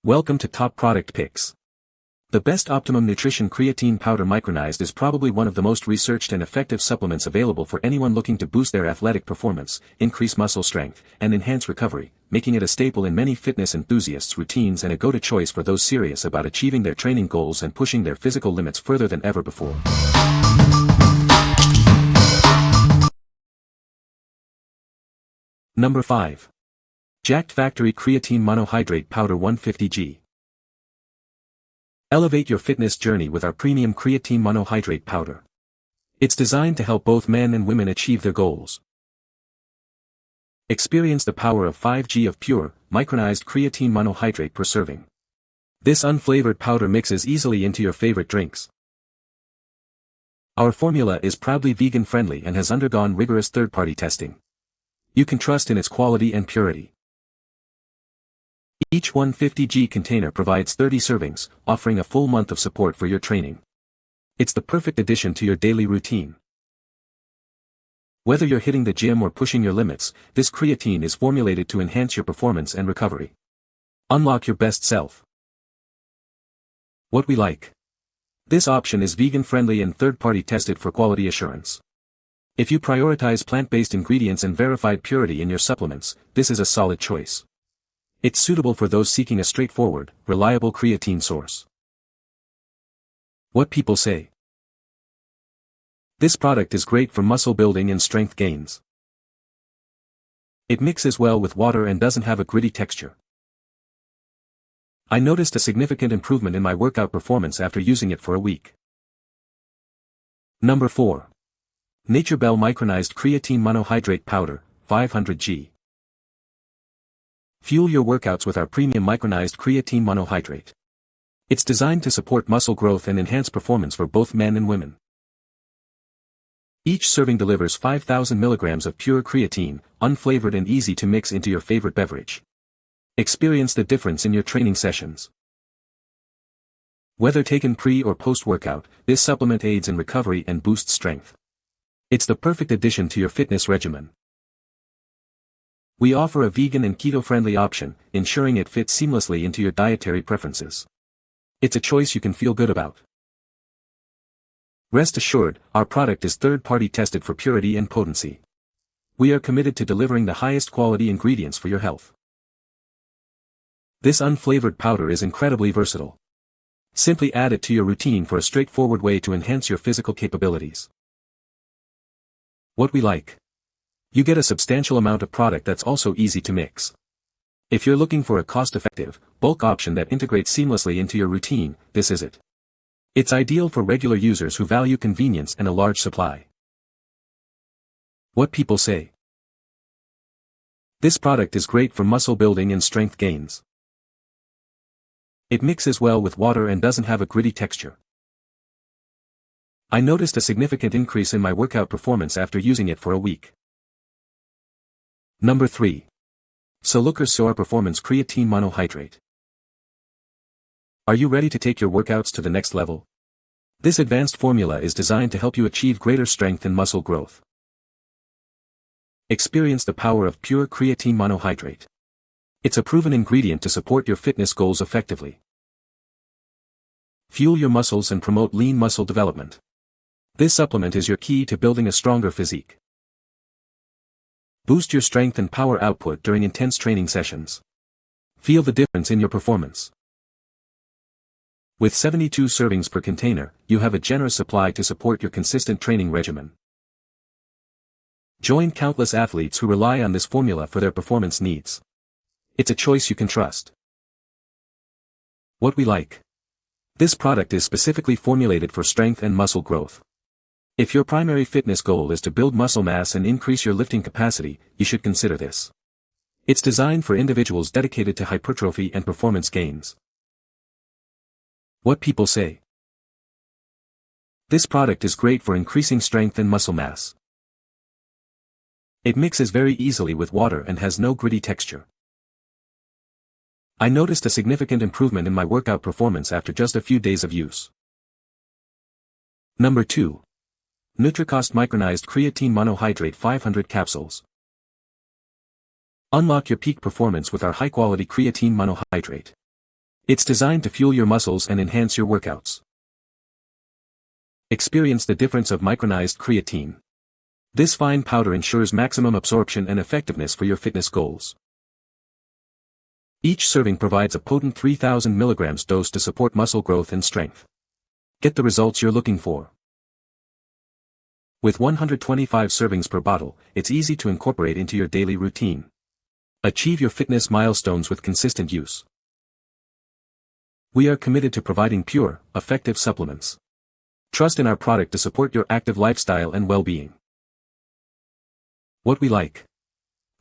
Welcome to Top Product Picks. The best Optimum Nutrition Creatine Powder Micronized is probably one of the most researched and effective supplements available for anyone looking to boost their athletic performance, increase muscle strength, and enhance recovery, making it a staple in many fitness enthusiasts' routines and a go-to choice for those serious about achieving their training goals and pushing their physical limits further than ever before. Number 5. Jacked Factory Creatine Monohydrate Powder 150g. Elevate your fitness journey with our premium creatine monohydrate powder. It's designed to help both men and women achieve their goals. Experience the power of 5g of pure, micronized creatine monohydrate per serving. This unflavored powder mixes easily into your favorite drinks. Our formula is proudly vegan-friendly and has undergone rigorous third-party testing. You can trust in its quality and purity. Each 150g container provides 30 servings, offering a full month of support for your training. It's the perfect addition to your daily routine. Whether you're hitting the gym or pushing your limits, this creatine is formulated to enhance your performance and recovery. Unlock your best self. What we like. This option is vegan-friendly and third-party tested for quality assurance. If you prioritize plant-based ingredients and verified purity in your supplements, this is a solid choice. It's suitable for those seeking a straightforward, reliable creatine source. What people say. This product is great for muscle building and strength gains. It mixes well with water and doesn't have a gritty texture. I noticed a significant improvement in my workout performance after using it for a week. Number 4. NatureBell Micronized Creatine Monohydrate Powder, 500g. Fuel your workouts with our premium micronized creatine monohydrate. It's designed to support muscle growth and enhance performance for both men and women. Each serving delivers 5,000 milligrams of pure creatine, unflavored and easy to mix into your favorite beverage. Experience the difference in your training sessions. Whether taken pre or post-workout, this supplement aids in recovery and boosts strength. It's the perfect addition to your fitness regimen. We offer a vegan and keto-friendly option, ensuring it fits seamlessly into your dietary preferences. It's a choice you can feel good about. Rest assured, our product is third-party tested for purity and potency. We are committed to delivering the highest quality ingredients for your health. This unflavored powder is incredibly versatile. Simply add it to your routine for a straightforward way to enhance your physical capabilities. What we like. You get a substantial amount of product that's also easy to mix. If you're looking for a cost-effective, bulk option that integrates seamlessly into your routine, this is it. It's ideal for regular users who value convenience and a large supply. What people say. This product is great for muscle building and strength gains. It mixes well with water and doesn't have a gritty texture. I noticed a significant increase in my workout performance after using it for a week. Number 3. Cellucor Cor-Performance Creatine Monohydrate. Are you ready to take your workouts to the next level? This advanced formula is designed to help you achieve greater strength and muscle growth. Experience the power of pure creatine monohydrate. It's a proven ingredient to support your fitness goals effectively. Fuel your muscles and promote lean muscle development. This supplement is your key to building a stronger physique. Boost your strength and power output during intense training sessions. Feel the difference in your performance. With 72 servings per container, you have a generous supply to support your consistent training regimen. Join countless athletes who rely on this formula for their performance needs. It's a choice you can trust. What we like. This product is specifically formulated for strength and muscle growth. If your primary fitness goal is to build muscle mass and increase your lifting capacity, you should consider this. It's designed for individuals dedicated to hypertrophy and performance gains. What people say. This product is great for increasing strength and muscle mass. It mixes very easily with water and has no gritty texture. I noticed a significant improvement in my workout performance after just a few days of use. Number 2. Nutricost Micronized Creatine Monohydrate 500 Capsules. Unlock your peak performance with our high-quality creatine monohydrate. It's designed to fuel your muscles and enhance your workouts. Experience the difference of micronized creatine. This fine powder ensures maximum absorption and effectiveness for your fitness goals. Each serving provides a potent 3,000 mg dose to support muscle growth and strength. Get the results you're looking for. With 125 servings per bottle, it's easy to incorporate into your daily routine. Achieve your fitness milestones with consistent use. We are committed to providing pure, effective supplements. Trust in our product to support your active lifestyle and well-being. What we like.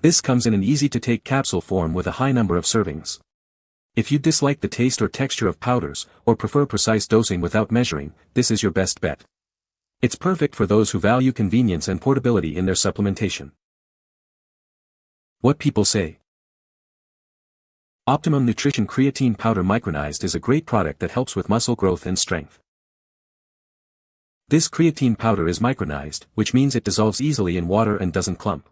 This comes in an easy-to-take capsule form with a high number of servings. If you dislike the taste or texture of powders, or prefer precise dosing without measuring, this is your best bet. It's perfect for those who value convenience and portability in their supplementation. What people say. Optimum Nutrition Creatine Powder Micronized is a great product that helps with muscle growth and strength. This creatine powder is micronized, which means it dissolves easily in water and doesn't clump.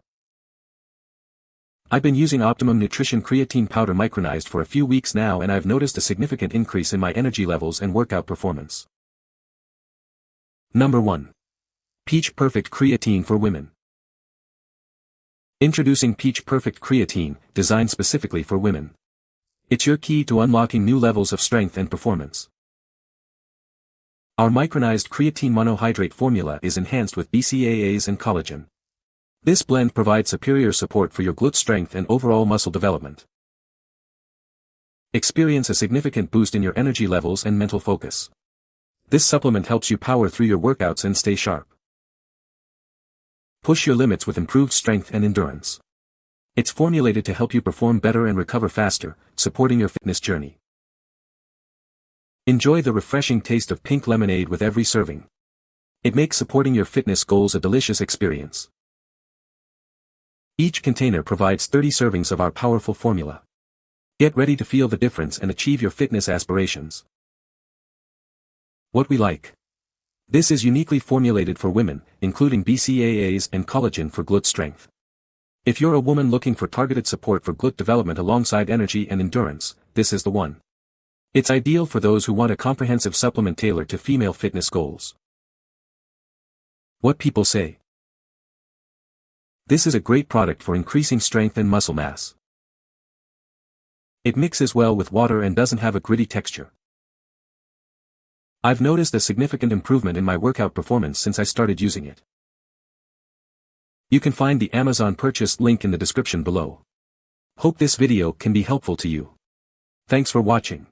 I've been using Optimum Nutrition Creatine Powder Micronized for a few weeks now and I've noticed a significant increase in my energy levels and workout performance. Number 1. Peach Perfect Creatine for Women. Introducing Peach Perfect Creatine, designed specifically for women. It's your key to unlocking new levels of strength and performance. Our micronized creatine monohydrate formula is enhanced with BCAAs and collagen. This blend provides superior support for your glute strength and overall muscle development. Experience a significant boost in your energy levels and mental focus. This supplement helps you power through your workouts and stay sharp. Push your limits with improved strength and endurance. It's formulated to help you perform better and recover faster, supporting your fitness journey. Enjoy the refreshing taste of pink lemonade with every serving. It makes supporting your fitness goals a delicious experience. Each container provides 30 servings of our powerful formula. Get ready to feel the difference and achieve your fitness aspirations. What we like. This is uniquely formulated for women, including BCAAs and collagen for glute strength. If you're a woman looking for targeted support for glute development alongside energy and endurance, this is the one. It's ideal for those who want a comprehensive supplement tailored to female fitness goals. What people say. This is a great product for increasing strength and muscle mass. It mixes well with water and doesn't have a gritty texture. I've noticed a significant improvement in my workout performance since I started using it. You can find the Amazon purchase link in the description below. Hope this video can be helpful to you. Thanks for watching.